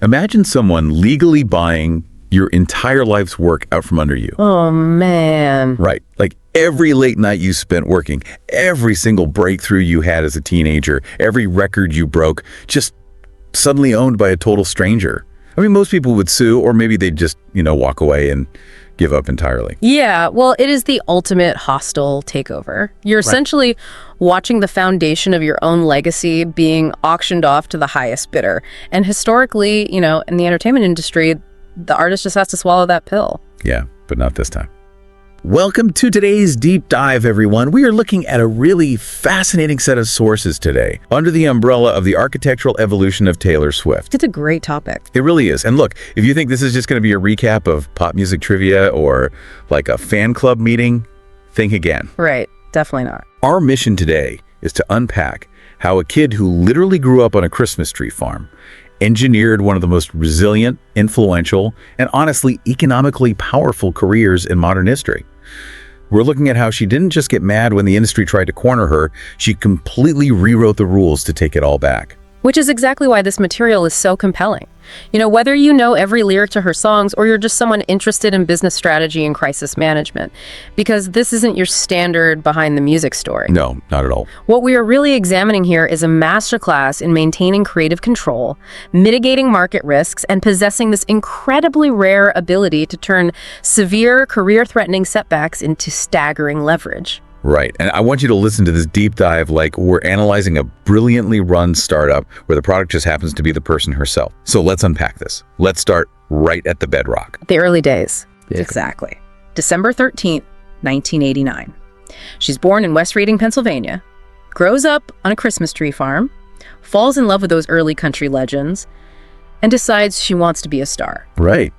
Imagine someone legally buying your entire life's work out from under you. Oh, man. Right. Like every late night you spent working, every single breakthrough you had as a teenager, every record you broke, just suddenly owned by a total stranger. I mean, most people would sue, or maybe they'd just, walk away and give up entirely. Yeah, well, it is the ultimate hostile takeover. You're essentially watching the foundation of your own legacy being auctioned off to the highest bidder. And historically, in the entertainment industry, the artist just has to swallow that pill. Yeah, but not this time. Welcome to today's deep dive, everyone. We are looking at a really fascinating set of sources today under the umbrella of the architectural evolution of Taylor Swift. It's a great topic. It really is. And look, if you think this is just going to be a recap of pop music trivia or like a fan club meeting, think again. Right. Definitely not. Our mission today is to unpack how a kid who literally grew up on a Christmas tree farm engineered one of the most resilient, influential, and honestly economically powerful careers in modern history. We're looking at how she didn't just get mad when the industry tried to corner her, she completely rewrote the rules to take it all back. Which is exactly why this material is so compelling. Whether you know every lyric to her songs or you're just someone interested in business strategy and crisis management, because this isn't your standard behind the music story. No, not at all. What we are really examining here is a masterclass in maintaining creative control, mitigating market risks, and possessing this incredibly rare ability to turn severe career-threatening setbacks into staggering leverage. Right. And I want you to listen to this deep dive like we're analyzing a brilliantly run startup where the product just happens to be the person herself. So let's unpack this. Let's start right at the bedrock. The early days. Yeah. Exactly. December 13th, 1989. She's born in West Reading, Pennsylvania, grows up on a Christmas tree farm, falls in love with those early country legends, and decides she wants to be a star. Right.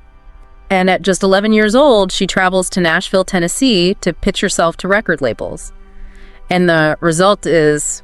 And at just 11 years old, she travels to Nashville, Tennessee to pitch herself to record labels. And the result is,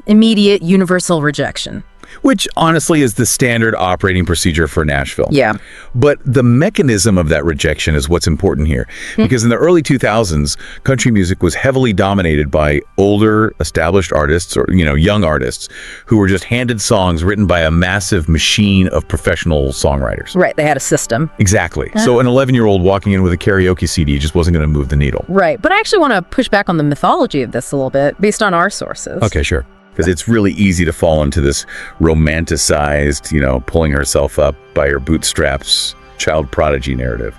immediate universal rejection. Which honestly is the standard operating procedure for Nashville. Yeah. But the mechanism of that rejection is what's important here. Because in the early 2000s, country music was heavily dominated by older, established artists or, young artists who were just handed songs written by a massive machine of professional songwriters. Right. They had a system. Exactly. So an 11-year-old walking in with a karaoke CD just wasn't going to move the needle. Right. But I actually want to push back on the mythology of this a little bit based on our sources. Okay, sure. Because it's really easy to fall into this romanticized, pulling herself up by her bootstraps, child prodigy narrative.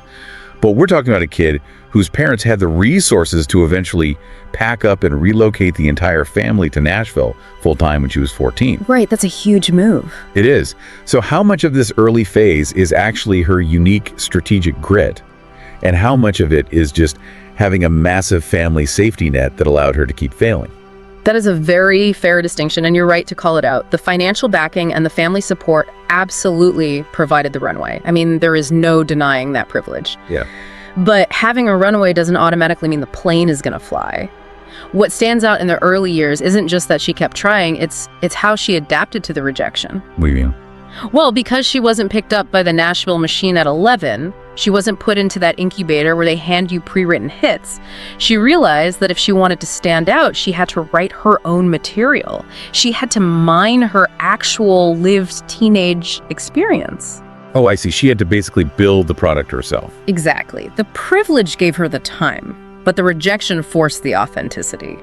But we're talking about a kid whose parents had the resources to eventually pack up and relocate the entire family to Nashville full-time when she was 14. Right, that's a huge move. It is. So how much of this early phase is actually her unique strategic grit? And how much of it is just having a massive family safety net that allowed her to keep failing? That is a very fair distinction, and you're right to call it out. The financial backing and the family support absolutely provided the runway. I mean, there is no denying that privilege. Yeah. But having a runway doesn't automatically mean the plane is going to fly. What stands out in the early years isn't just that she kept trying, it's how she adapted to the rejection. What do you mean? Well, because she wasn't picked up by the Nashville machine at 11, she wasn't put into that incubator where they hand you pre-written hits. She realized that if she wanted to stand out, she had to write her own material. She had to mine her actual lived teenage experience. Oh, I see. She had to basically build the product herself. Exactly. The privilege gave her the time, but the rejection forced the authenticity.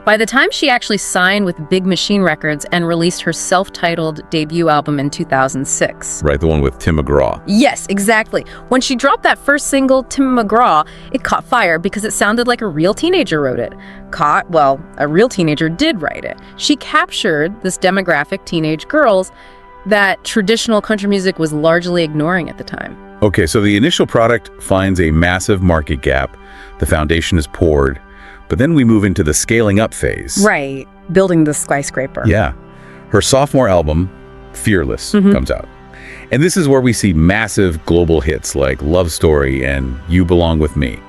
By the time she actually signed with Big Machine Records and released her self-titled debut album in 2006. Right, the one with Tim McGraw. Yes, exactly. When she dropped that first single, Tim McGraw, it caught fire because it sounded like a real teenager wrote it. A real teenager did write it. She captured this demographic, teenage girls, that traditional country music was largely ignoring at the time. Okay, so the initial product finds a massive market gap. The foundation is poured, but then we move into the scaling up phase. Right, building the skyscraper. Yeah. Her sophomore album, Fearless, comes out. And this is where we see massive global hits like Love Story and You Belong With Me.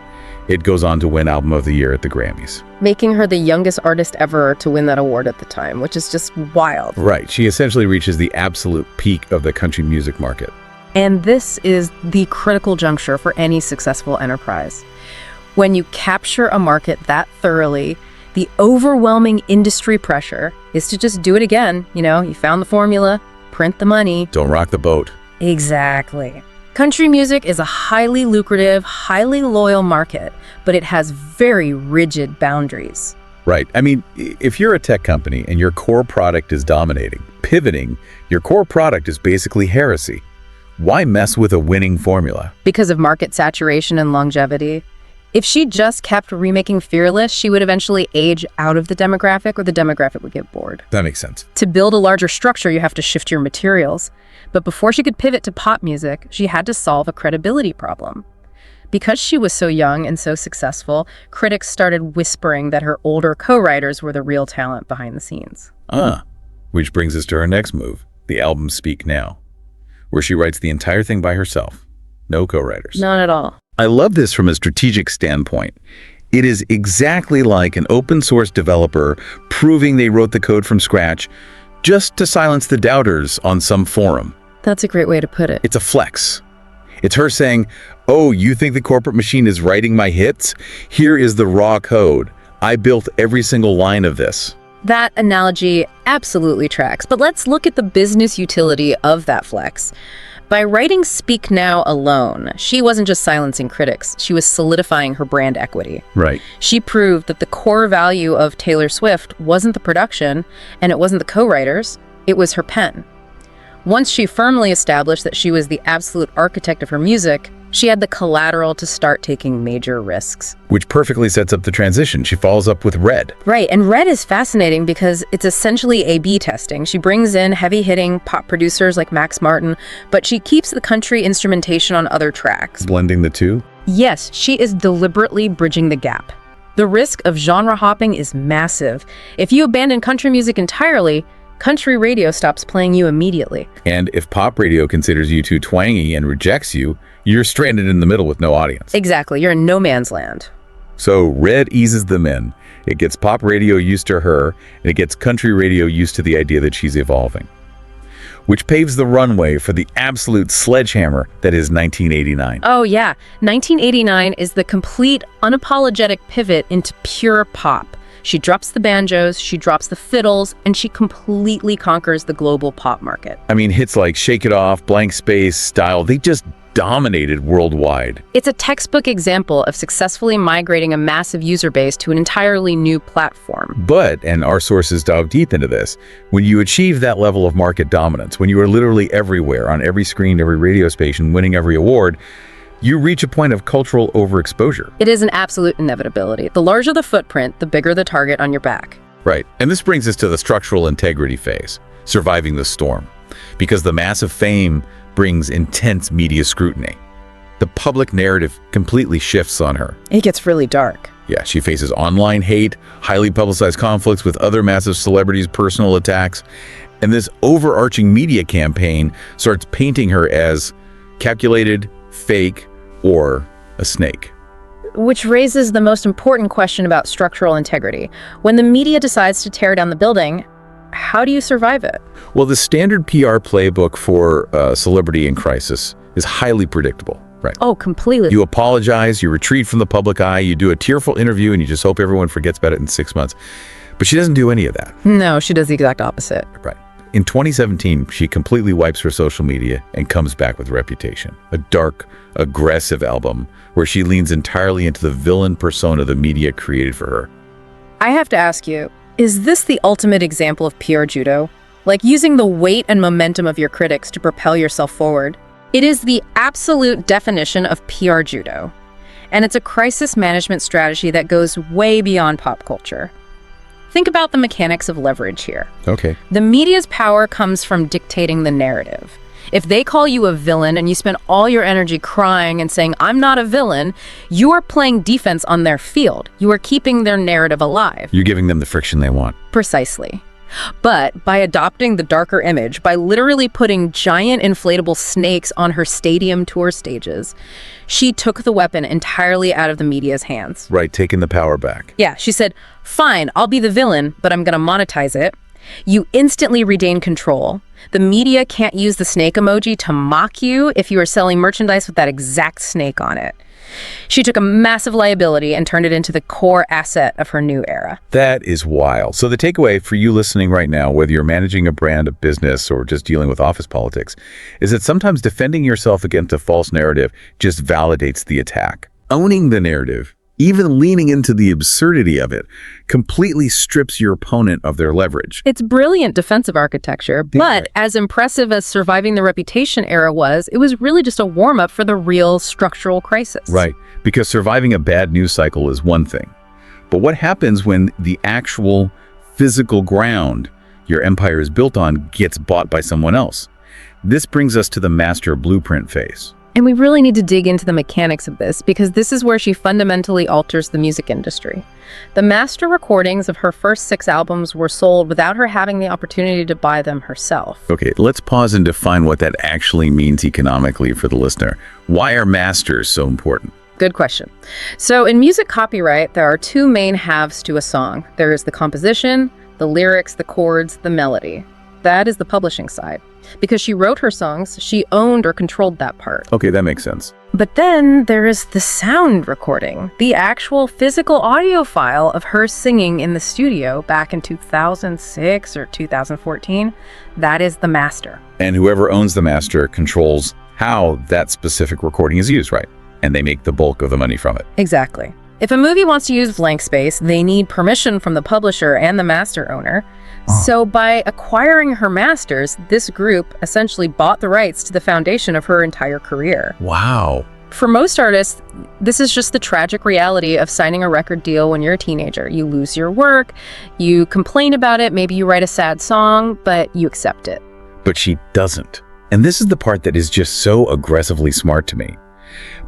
It goes on to win Album of the Year at the Grammys. Making her the youngest artist ever to win that award at the time, which is just wild. Right, she essentially reaches the absolute peak of the country music market. And this is the critical juncture for any successful enterprise. When you capture a market that thoroughly, the overwhelming industry pressure is to just do it again. You found the formula, print the money. Don't rock the boat. Exactly. Country music is a highly lucrative, highly loyal market, but it has very rigid boundaries. Right. I mean, if you're a tech company and your core product is dominating, pivoting, your core product is basically heresy. Why mess with a winning formula? Because of market saturation and longevity. If she just kept remaking Fearless, she would eventually age out of the demographic, or the demographic would get bored. That makes sense. To build a larger structure, you have to shift your materials. But before she could pivot to pop music, she had to solve a credibility problem. Because she was so young and so successful, critics started whispering that her older co-writers were the real talent behind the scenes. Which brings us to her next move, the album Speak Now, where she writes the entire thing by herself. No co-writers. Not at all. I love this from a strategic standpoint. It is exactly like an open source developer proving they wrote the code from scratch just to silence the doubters on some forum. That's a great way to put it. It's a flex. It's her saying, oh, you think the corporate machine is writing my hits? Here is the raw code. I built every single line of this. That analogy absolutely tracks, but let's look at the business utility of that flex. By writing Speak Now alone, she wasn't just silencing critics, she was solidifying her brand equity. Right. She proved that the core value of Taylor Swift wasn't the production, and it wasn't the co-writers, it was her pen. Once she firmly established that she was the absolute architect of her music, she had the collateral to start taking major risks. Which perfectly sets up the transition. She follows up with Red. Right, and Red is fascinating because it's essentially A/B testing. She brings in heavy-hitting pop producers like Max Martin, but she keeps the country instrumentation on other tracks. Blending the two? Yes, she is deliberately bridging the gap. The risk of genre hopping is massive. If you abandon country music entirely, country radio stops playing you immediately. And if pop radio considers you too twangy and rejects you, you're stranded in the middle with no audience. Exactly, you're in no man's land. So Red eases them in. It gets pop radio used to her, and it gets country radio used to the idea that she's evolving. Which paves the runway for the absolute sledgehammer that is 1989. Oh yeah, 1989 is the complete, unapologetic pivot into pure pop. She drops the banjos, she drops the fiddles, and she completely conquers the global pop market. I mean, hits like Shake It Off, Blank Space, Style, they just dominated worldwide. It's a textbook example of successfully migrating a massive user base to an entirely new platform. But, and our sources dove deep into this, when you achieve that level of market dominance, when you are literally everywhere, on every screen, every radio station, winning every award, you reach a point of cultural overexposure. It is an absolute inevitability. The larger the footprint, the bigger the target on your back. Right, and this brings us to the structural integrity phase, surviving the storm. Because the massive fame brings intense media scrutiny. The public narrative completely shifts on her. It gets really dark. Yeah, she faces online hate, highly publicized conflicts with other massive celebrities, personal attacks, and this overarching media campaign starts painting her as calculated, fake, or a snake. Which raises the most important question about structural integrity. When the media decides to tear down the building, how do you survive it? Well, the standard PR playbook for a celebrity in crisis is highly predictable, right? Oh, completely. You apologize, you retreat from the public eye, you do a tearful interview, and you just hope everyone forgets about it in 6 months. But she doesn't do any of that. No, she does the exact opposite. Right. In 2017, she completely wipes her social media and comes back with Reputation, a dark, aggressive album where she leans entirely into the villain persona the media created for her. I have to ask you, is this the ultimate example of PR judo? Like using the weight and momentum of your critics to propel yourself forward? It is the absolute definition of PR judo. And it's a crisis management strategy that goes way beyond pop culture. Think about the mechanics of leverage here. Okay. The media's power comes from dictating the narrative. If they call you a villain and you spend all your energy crying and saying, I'm not a villain, you are playing defense on their field. You are keeping their narrative alive. You're giving them the friction they want. Precisely. But by adopting the darker image, by literally putting giant inflatable snakes on her stadium tour stages, she took the weapon entirely out of the media's hands. Right, taking the power back. Yeah, she said, fine, I'll be the villain, but I'm going to monetize it. You instantly regain control. The media can't use the snake emoji to mock you if you are selling merchandise with that exact snake on it. She took a massive liability and turned it into the core asset of her new era. That is wild. So the takeaway for you listening right now, whether you're managing a brand, a business, or just dealing with office politics, is that sometimes defending yourself against a false narrative just validates the attack. Owning the narrative, even leaning into the absurdity of it, completely strips your opponent of their leverage. It's brilliant defensive architecture, but as impressive as surviving the Reputation era was, it was really just a warm-up for the real structural crisis. Right, because surviving a bad news cycle is one thing. But what happens when the actual physical ground your empire is built on gets bought by someone else? This brings us to the master blueprint phase. And we really need to dig into the mechanics of this, because this is where she fundamentally alters the music industry. The master recordings of her first 6 albums were sold without her having the opportunity to buy them herself. Okay, let's pause and define what that actually means economically for the listener. Why are masters so important? Good question. So in music copyright, there are 2 main halves to a song. There is the composition, the lyrics, the chords, the melody. That is the publishing side. Because she wrote her songs, she owned or controlled that part. Okay, that makes sense. But then there is the sound recording, the actual physical audio file of her singing in the studio back in 2006 or 2014. That is the master. And whoever owns the master controls how that specific recording is used, right? And they make the bulk of the money from it. Exactly. If a movie wants to use blank space, they need permission from the publisher and the master owner. So by acquiring her masters, this group essentially bought the rights to the foundation of her entire career. Wow. For most artists, this is just the tragic reality of signing a record deal when you're a teenager. You lose your work, you complain about it, maybe you write a sad song, but you accept it. But she doesn't. And this is the part that is just so aggressively smart to me.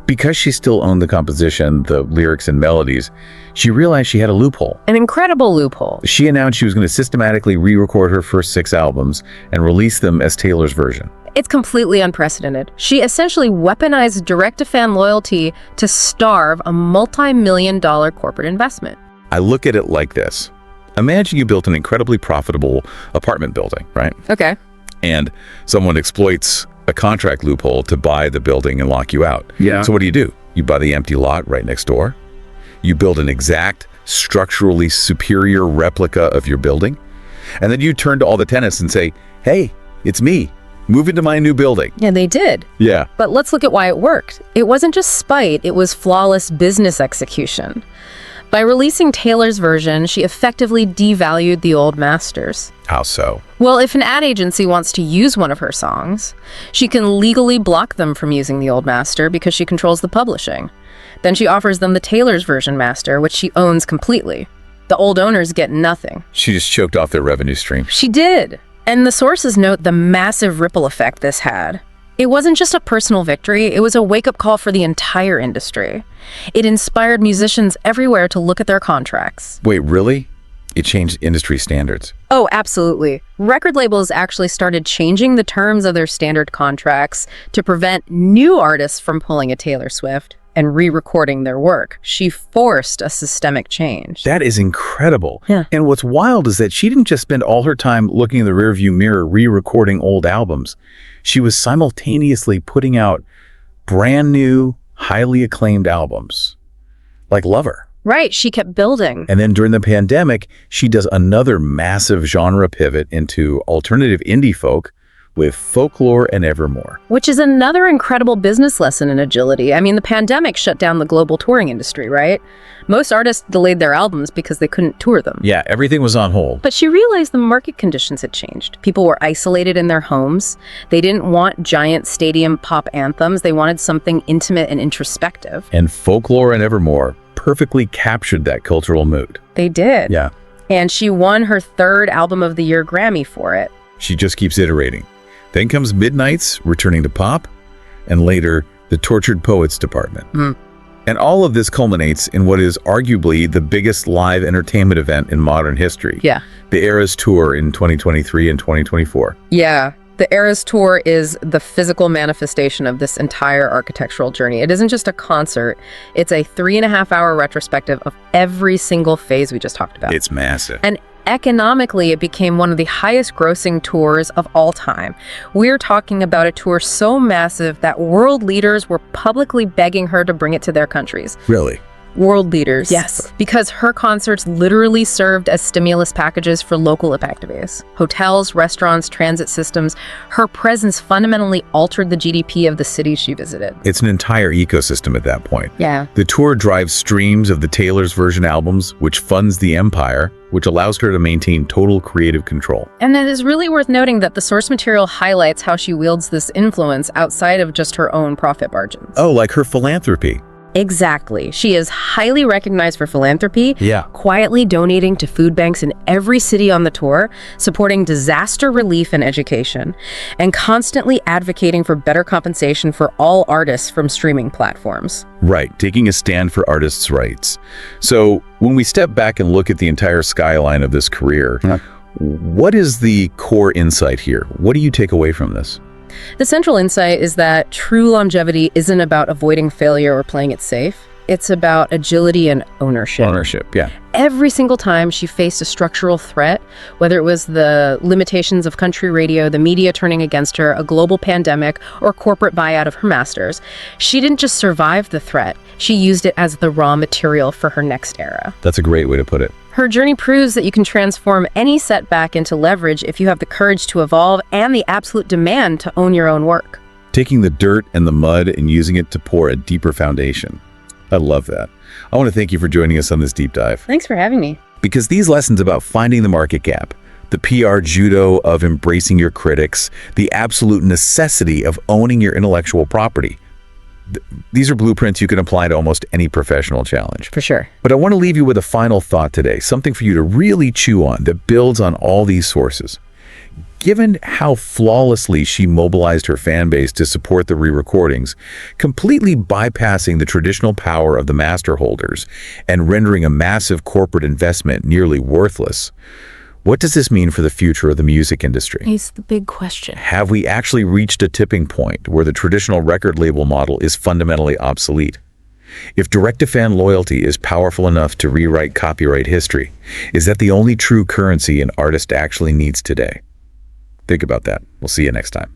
Because she still owned the composition, the lyrics and melodies, she realized she had a loophole. An incredible loophole. She announced she was going to systematically re-record her first 6 albums and release them as Taylor's version. It's completely unprecedented. She essentially weaponized direct-to-fan loyalty to starve a multi-million-dollar corporate investment. I look at it like this. Imagine you built an incredibly profitable apartment building, right? Okay. And someone exploits a contract loophole to buy the building and lock you out. Yeah. So what do? You buy the empty lot right next door. You build an exact, structurally superior replica of your building. And then you turn to all the tenants and say, hey, it's me. Move into my new building. Yeah, they did. Yeah. But let's look at why it worked. It wasn't just spite, it was flawless business execution. By releasing Taylor's version, she effectively devalued the old masters. How so? Well, if an ad agency wants to use one of her songs, she can legally block them from using the old master because she controls the publishing. Then she offers them the Taylor's version master, which she owns completely. The old owners get nothing. She just choked off their revenue stream. She did. And the sources note the massive ripple effect this had. It wasn't just a personal victory, it was a wake-up call for the entire industry. It inspired musicians everywhere to look at their contracts. Wait, really? It changed industry standards. Oh, absolutely. Record labels actually started changing the terms of their standard contracts to prevent new artists from pulling a Taylor Swift and re-recording their work. She forced a systemic change. That is incredible. Yeah. And what's wild is that she didn't just spend all her time looking in the rearview mirror re-recording old albums. She was simultaneously putting out brand new, highly acclaimed albums, like Lover. Right, she kept building. And then during the pandemic, she does another massive genre pivot into alternative indie folk with Folklore and Evermore. Which is another incredible business lesson in agility. I mean, the pandemic shut down the global touring industry, right? Most artists delayed their albums because they couldn't tour them. Yeah, everything was on hold. But she realized the market conditions had changed. People were isolated in their homes. They didn't want giant stadium pop anthems. They wanted something intimate and introspective. And Folklore and Evermore perfectly captured that cultural mood. They did. Yeah. And she won her 3rd Album of the Year Grammy for it. She just keeps iterating. Then comes Midnights, returning to pop, and later, the Tortured Poets Department. And all of this culminates in what is arguably the biggest live entertainment event in modern history. Yeah. The Eras Tour in 2023 and 2024. Yeah. The Eras Tour is the physical manifestation of this entire architectural journey. It isn't just a concert. It's a 3.5-hour retrospective of every single phase we just talked about. It's massive. And Economically, it became one of the highest grossing tours of all time. We're talking about a tour so massive that world leaders were publicly begging her to bring it to their countries. Really? World leaders. Yes, because her concerts literally served as stimulus packages for local activities. Hotels, restaurants, transit systems. Her presence fundamentally altered the GDP of the cities she visited. It's an entire ecosystem at that point. Yeah. The tour drives streams of the Taylor's version albums, which funds the empire, which allows her to maintain total creative control. And it is really worth noting that the source material highlights how she wields this influence outside of just her own profit margins. Oh, like her philanthropy. Exactly. She is highly recognized for philanthropy, quietly donating to food banks in every city on the tour, supporting disaster relief and education, and constantly advocating for better compensation for all artists from streaming platforms. Right, taking a stand for artists' rights. So when we step back and look at the entire skyline of this career, what is the core insight here? What do you take away from this? The central insight is that true longevity isn't about avoiding failure or playing it safe. It's about agility and ownership. Ownership, yeah. Every single time she faced a structural threat, whether it was the limitations of country radio, the media turning against her, a global pandemic, or corporate buyout of her masters, she didn't just survive the threat, she used it as the raw material for her next era. That's a great way to put it. Her journey proves that you can transform any setback into leverage if you have the courage to evolve and the absolute demand to own your own work. Taking the dirt and the mud and using it to pour a deeper foundation. I love that. I want to thank you for joining us on this deep dive. Thanks for having me. Because these lessons about finding the market gap, the PR judo of embracing your critics, the absolute necessity of owning your intellectual property, these are blueprints you can apply to almost any professional challenge. For sure. But I want to leave you with a final thought today, something for you to really chew on that builds on all these sources. Given how flawlessly she mobilized her fan base to support the re-recordings, completely bypassing the traditional power of the master holders and rendering a massive corporate investment nearly worthless, what does this mean for the future of the music industry? It's the big question. Have we actually reached a tipping point where the traditional record label model is fundamentally obsolete? If direct-to-fan loyalty is powerful enough to rewrite copyright history, is that the only true currency an artist actually needs today? Think about that. We'll see you next time.